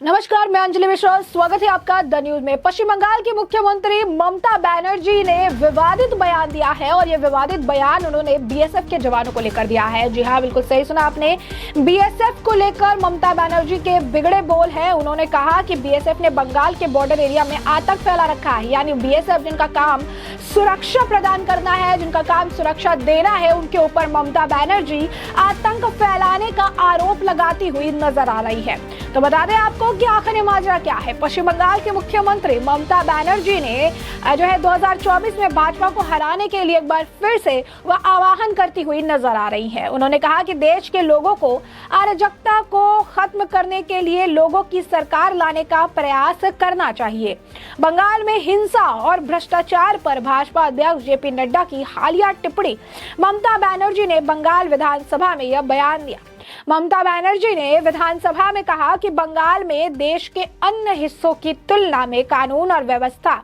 नमस्कार, मैं अंजलि मिश्रा। स्वागत है आपका द न्यूज में। पश्चिम बंगाल की मुख्यमंत्री ममता बनर्जी ने विवादित बयान दिया है और ये विवादित बयान उन्होंने बीएसएफ के जवानों को लेकर दिया है। जी हाँ, बिल्कुल सही सुना आपने। बीएसएफ को लेकर ममता बनर्जी के बिगड़े बोल हैं। उन्होंने कहा कि बीएसएफ ने बंगाल के बॉर्डर एरिया में आतंक फैला रखा है, यानी बीएसएफ जिनका काम सुरक्षा प्रदान करना है, जिनका काम सुरक्षा देना है, उनके ऊपर ममता बनर्जी आतंक फैलाने का आरोप लगाती हुई नजर आ रही है। तो बता दें आपको कि आखिर माजरा क्या है। पश्चिम बंगाल के मुख्यमंत्री ममता बनर्जी ने जो है 2024 में भाजपा को हराने के लिए एक बार फिर से वह आह्वान करती हुई नजर आ रही है। उन्होंने कहा कि देश के लोगों को अराजकता को खत्म करने के लिए लोगों की सरकार लाने का प्रयास करना चाहिए। बंगाल में हिंसा और भ्रष्टाचार पर भाजपा अध्यक्ष जेपी नड्डा की हालिया टिप्पणी। ममता बनर्जी ने बंगाल विधानसभा में यह बयान दिया। ममता बनर्जी ने विधानसभा में कहा कि बंगाल में देश के अन्य हिस्सों की तुलना में कानून और व्यवस्था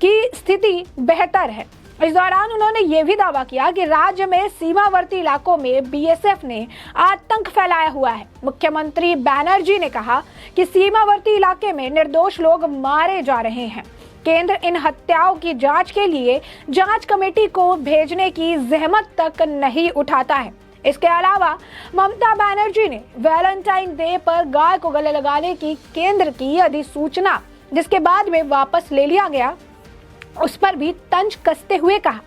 की स्थिति बेहतर है। इस दौरान उन्होंने ये भी दावा किया कि राज्य में सीमावर्ती इलाकों में बीएसएफ ने आतंक फैलाया हुआ है। मुख्यमंत्री बनर्जी ने कहा कि सीमावर्ती इलाके में निर्दोष लोग मारे जा रहे हैं। केंद्र इन हत्याओं की जांच के लिए जांच कमेटी को भेजने की जहमत तक नहीं उठाता है। इसके अलावा ममता बनर्जी ने वैलेंटाइन डे पर गाय को गले लगाने की केंद्र की अधिसूचना, जिसके बाद में वापस ले लिया गया, उस पर भी तंज कसते हुए कहा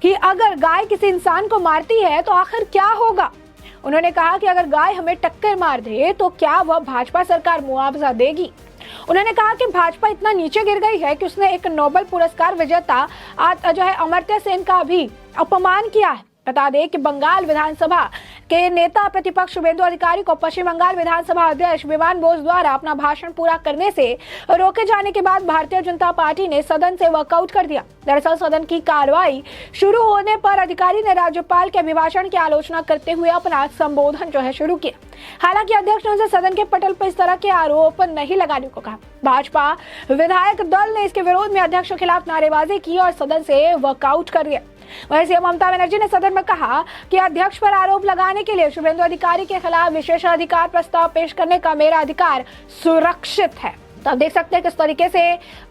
कि अगर गाय किसी इंसान को मारती है तो आखिर क्या होगा। उन्होंने कहा कि अगर गाय हमें टक्कर मार दे तो क्या वह भाजपा सरकार मुआवजा देगी। उन्होंने कहा कि भाजपा इतना नीचे गिर गई है कि उसने एक नोबेल पुरस्कार विजेता जो है अमर्त्य सेन का भी अपमान किया है। बता दें कि बंगाल विधानसभा के नेता प्रतिपक्ष शुभेंदु अधिकारी को पश्चिम बंगाल विधानसभा अध्यक्ष विमान बोस द्वारा अपना भाषण पूरा करने से रोके जाने के बाद भारतीय जनता पार्टी ने सदन से वॉकआउट कर दिया। दरअसल सदन की कार्रवाई शुरू होने पर अधिकारी ने राज्यपाल के अभिभाषण की आलोचना करते हुए अपना संबोधन जो है शुरू किया। हालांकि अध्यक्ष ने उनसे सदन के पटल पर इस तरह के आरोप नहीं लगाने को कहा। भाजपा विधायक दल ने इसके विरोध में अध्यक्ष के खिलाफ नारेबाजी की और सदन से वॉकआउट कर दिया। वैसे ममता बनर्जी ने सदन में कहा कि अध्यक्ष पर आरोप लगाने के लिए शुभेंदु अधिकारी के खिलाफ विशेषाधिकार प्रस्ताव पेश करने का मेरा अधिकार सुरक्षित है। तो आप देख सकते हैं किस तरीके से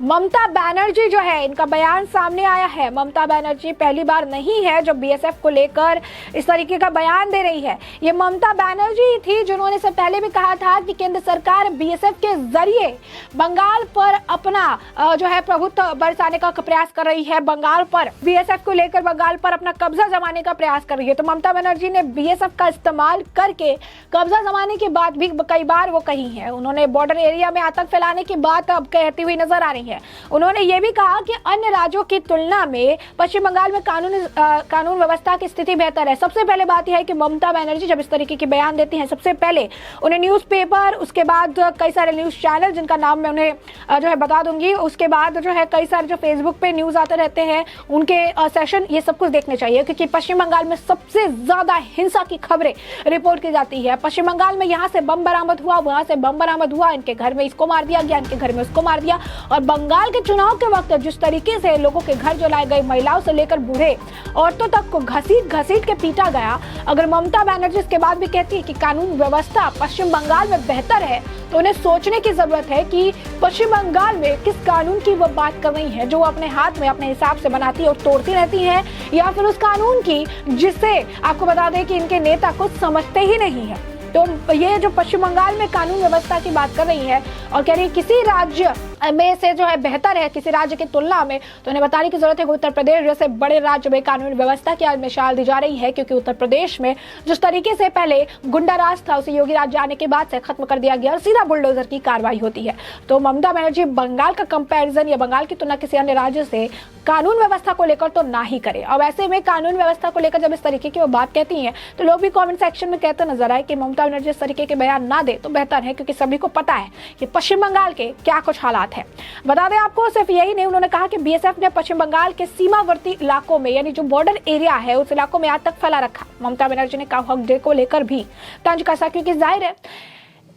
ममता बनर्जी जो है, इनका बयान सामने आया है। ममता बनर्जी पहली बार नहीं है जो बीएसएफ को लेकर इस तरीके का बयान दे रही है। ये ममता बनर्जी थी जिन्होंने इससे पहले भी कहा था कि केंद्र सरकार बीएसएफ के जरिए बंगाल पर अपना जो है प्रभुत्व बरसाने का प्रयास कर रही है। बंगाल पर बीएसएफ को लेकर बंगाल पर अपना कब्जा जमाने का प्रयास कर रही है। तो ममता बनर्जी ने बीएसएफ का इस्तेमाल करके कब्जा जमाने के बाद भी कई बार वो कही है। उन्होंने बॉर्डर एरिया में आतंक फैलाने की बात अब कहती हुई नजर आ रही है। उन्होंने ये भी कहा कि अन्य राज्यों की तुलना में पश्चिम बंगाल में कानून व्यवस्था की स्थिति बेहतर है। सबसे पहले बात यह है कि ममता बनर्जी जब इस तरीके के बयान देती हैं, सबसे पहले उन्हें न्यूज़पेपर, उसके बाद कई सारे न्यूज चैनल जिनका नाम मैं उन्हें जो है बता दूंगी, उसके बाद जो है कई सारे जो फेसबुक पे न्यूज आते रहते हैं उनके सेशन, ये सब कुछ देखने चाहिए क्योंकि पश्चिम बंगाल में सबसे ज्यादा हिंसा की खबरें रिपोर्ट की जाती है। पश्चिम बंगाल में यहाँ से बम बरामद हुआ, वहां से बम बरामद हुआ, इनके घर में इसको मार दिया गया, इनके घर में उसको मार दिया। और बंगाल के चुनाव के वक्त जिस तरीके से लोगों के घर जलाए गए, महिलाओं से लेकर बूढ़े औरतों तक को घसीट के पीटा गया। अगर ममता बनर्जी इसके बाद भी कहती है कि कानून व्यवस्था पश्चिम बंगाल में बेहतर है, तो उन्हें सोचने की जरूरत है कि पश्चिम बंगाल में किस कानून की वो बात कर रही है जो अपने हाथ में अपने हिसाब से बनाती और तोड़ती रहती है, या फिर उस कानून की जिससे आपको बता दें कि इनके नेता कुछ समझते ही नहीं है। तो ये जो पश्चिम बंगाल में कानून व्यवस्था की बात कर रही है और कह रही है किसी राज्य में से जो है बेहतर है किसी राज्य की तुलना में, तो उन्हें बताने की जरूरत है कि उत्तर प्रदेश जैसे बड़े राज्य में कानून व्यवस्था की आज मिसाल दी जा रही है, क्योंकि उत्तर प्रदेश में जिस तरीके से पहले गुंडा राज था उसे योगी राज जाने के बाद से खत्म कर दिया गया और सीधा बुलडोजर की कार्रवाई होती है। तो ममता बनर्जी बंगाल का कंपैरिजन या बंगाल की तुलना किसी अन्य राज्य से कानून व्यवस्था को लेकर तो ना ही करे। और वैसे में कानून व्यवस्था को लेकर जब इस तरीके की वो बात कहती हैं तो लोग भी कमेंट सेक्शन में कहते नजर आए कि ममता बनर्जी इस तरीके के बयान ना दे तो बेहतर है, क्योंकि सभी को पता है कि पश्चिम बंगाल के क्या कुछ हालात है। बता दें आपको, सिर्फ यही नहीं, उन्होंने कहा कि बीएसएफ ने पश्चिम बंगाल के सीमावर्ती इलाकों में यानी जो बॉर्डर एरिया है उस इलाकों में आतंक फैला रखा। ममता बनर्जी ने कहा हक डे को लेकर भी तंज कसा, क्योंकि जाहिर है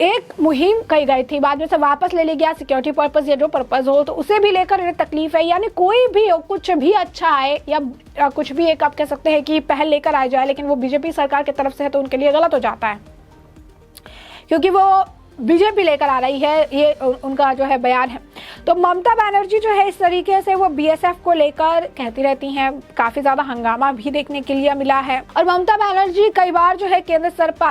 एक मुहिम कही गई थी, बाद में से वापस ले लिया गया, सिक्योरिटी पर्पस या जो पर्पस हो, तो उसे भी लेकर इन्हें तकलीफ है। यानी कोई भी हो, कुछ भी अच्छा है या कुछ भी एक आप कह सकते हैं कि पहल लेकर आ जाए, लेकिन वो बीजेपी सरकार की तरफ से है तो उनके लिए गलत हो जाता है, क्योंकि वो बीजेपी लेकर आ रही है, ये उनका जो है बयान है। तो ममता बनर्जी जो है इस तरीके से वो बीएसएफ को लेकर कहती रहती हैं, काफी ज्यादा हंगामा भी देखने के लिए मिला है। और ममता बनर्जी कई बार जो है केंद्र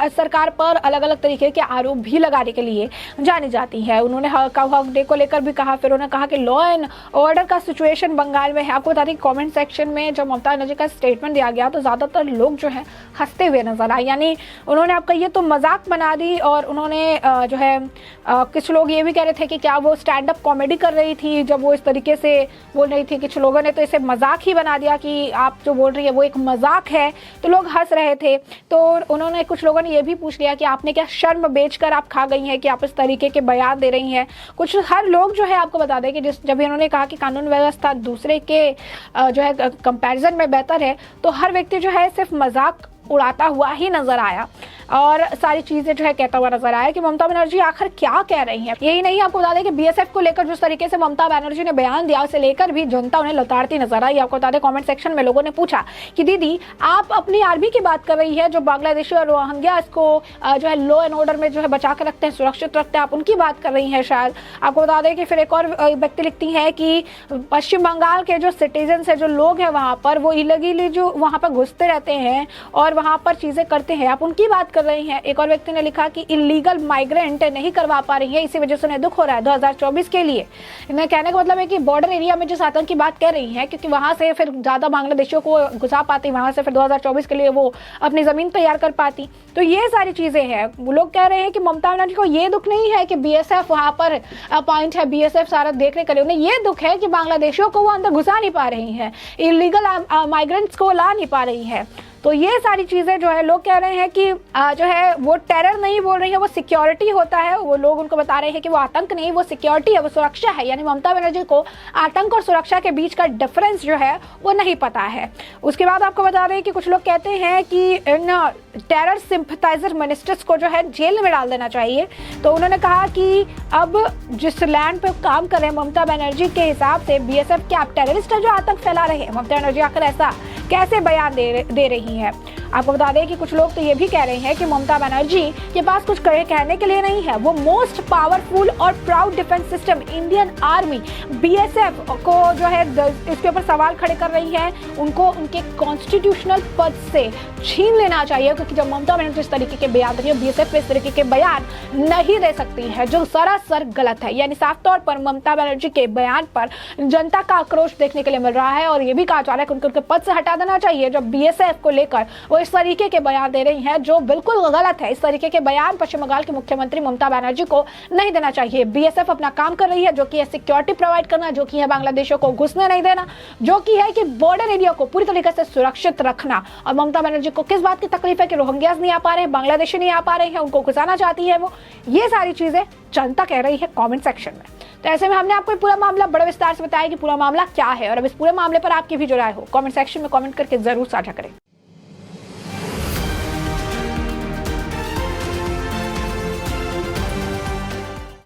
सरकार पर अलग अलग तरीके के आरोप भी लगाने के लिए जानी जाती है। उन्होंने हक डे को लेकर भी कहा, फिर उन्होंने कहा कि लॉ एंड ऑर्डर का सिचुएशन बंगाल में है। आपको बता दें कमेंट सेक्शन में जब ममता बनर्जी का स्टेटमेंट दिया गया तो ज्यादातर लोग जो है हंसते हुए नजर आए, यानी उन्होंने आपका ये तो मजाक बना दी। और उन्होंने जो है कुछ लोग ये भी कह रहे थे कि क्या वो स्टैंड अप कॉमेडी कर रही थी जब वो इस तरीके से बोल रही थी। कुछ लोगों ने तो इसे मजाक ही बना दिया कि आप जो बोल रही है वो एक मजाक है, तो लोग हंस रहे थे। तो उन्होंने कुछ लोगों ने ये भी पूछ लिया कि आपने क्या शर्म बेचकर आप खा गई हैं कि आप इस तरीके के बयान दे रही हैं। कुछ हर लोग जो है आपको बता दें कि जब इन्होंने कहा कि कानून व्यवस्था दूसरे के जो है कंपैरिजन में बेहतर है, तो हर व्यक्ति जो है सिर्फ मजाक उड़ाता हुआ ही नजर आया और सारी चीजें जो है कहता हुआ नजर आया कि ममता बनर्जी आखिर क्या कह रही हैं। यही नहीं, आपको बता दें कि बीएसएफ को लेकर जिस तरीके से ममता बनर्जी ने बयान दिया उसे लेकर भी जनता उन्हें लताड़ती नजर आई। आपको बता दें कमेंट सेक्शन में लोगों ने पूछा कि दीदी आप अपनी आर्मी की बात कर रही है जो बांग्लादेशी और रोहिंग्या इसको जो है लॉ एंड ऑर्डर में जो है बचा कर रखते हैं, सुरक्षित रखते हैं, आप उनकी बात कर रही हैं शायद। आपको बता दें कि फिर एक और व्यक्ति लिखती है कि पश्चिम बंगाल के जो सिटीजन है, जो लोग हैं वहां पर, वो इलीगली जो वहां पर घुसते रहते हैं और वहां पर चीजें करते हैं, आप उनकी बात कर रही हैं। एक और व्यक्ति ने लिखा कि इलीगल माइग्रेंट नहीं करवा पा रही है, इसी वजह से उन्हें दुख हो रहा है 2024 के लिए। इन्हें कहने का मतलब है कि बॉर्डर एरिया में जिस आतंक की बात कह रही है, क्योंकि वहां से फिर ज्यादा बांग्लादेशियों को घुसा पाती, वहां से फिर 2024 के लिए वो अपनी जमीन तैयार कर पाती। तो ये सारी चीजें हैं। वो लोग कह रहे हैं कि ममता बनर्जी को ये दुख नहीं है कि बीएसएफ वहां पर अपॉइंट है, बीएसएफ सारा देख रेख करे, उन्हें ये दुख है कि बांग्लादेशियों को वो अंदर घुसा नहीं पा रही है, इलीगल माइग्रेंट्स को ला नहीं पा रही है। तो ये सारी चीजें जो है लोग कह रहे हैं कि जो है वो टेरर नहीं बोल रही है, वो सिक्योरिटी होता है। वो लोग उनको बता रहे हैं कि वो आतंक नहीं, वो सिक्योरिटी है, वो सुरक्षा है। यानी ममता बनर्जी को आतंक और सुरक्षा के बीच का डिफरेंस जो है वो नहीं पता है। उसके बाद आपको बता दें कि कुछ लोग कहते हैं कि इन टेरर सिंपथाइजर मिनिस्टर्स को जो है जेल में डाल देना चाहिए। तो उन्होंने कहा कि अब जिस लैंड पे काम कर रहे हैं ममता बनर्जी के हिसाब से बीएसएफ के आप टेररिस्ट है जो आतंक फैला रहे हैं। ममता बनर्जी आखिर ऐसा कैसे बयान दे रही है। आपको बता दें कि कुछ लोग तो ये भी कह रहे हैं कि ममता बनर्जी के पास कुछ कहने के लिए नहीं है, वो मोस्ट पावरफुल और proud defence system Indian army BSF को जो है इसके ऊपर सवाल खड़े कर रही है। उनको उनके कॉन्स्टिट्यूशनल पद से छीन लेना चाहिए, क्योंकि जब ममता बनर्जी इस तरीके के बयान दे रही है, बीएसएफ इस तरीके के बयान नहीं दे सकती है, जो सरासर गलत है। यानी साफ तौर पर ममता बनर्जी के बयान पर जनता का आक्रोश देखने के लिए मिल रहा है और ये भी कहा जा रहा है कि उनके पद से हटा देना चाहिए जब बीएसएफ को लेकर वो इस तरीके के बयान दे रही हैं, जो बिल्कुल गलत है। इस तरीके के बयान पश्चिम बंगाल की मुख्यमंत्री ममता बनर्जी को नहीं देना चाहिए। बीएसएफ अपना काम कर रही है, जो कि है सिक्योरिटी प्रोवाइड करना, जो कि है बांग्लादेशियों को घुसने नहीं देना, जो कि है कि बॉर्डर एरिया को पूरी तरीके से सुरक्षित रखना। और ममता बनर्जी को किस बात की तकलीफ है कि रोहिंग्यास नहीं आ पा रहे हैं, बांग्लादेशी नहीं आ पा रहे हैं, उनको घुसाना चाहती है वो। ये सारी चीजें जनता कह रही है कमेंट सेक्शन में। तो ऐसे में हमने आपको पूरा मामला बड़े विस्तार से बताया कि पूरा मामला क्या है, और अब इस पूरे मामले पर आपकी भी जो राय हो कमेंट सेक्शन में कमेंट करके जरूर साझा करें।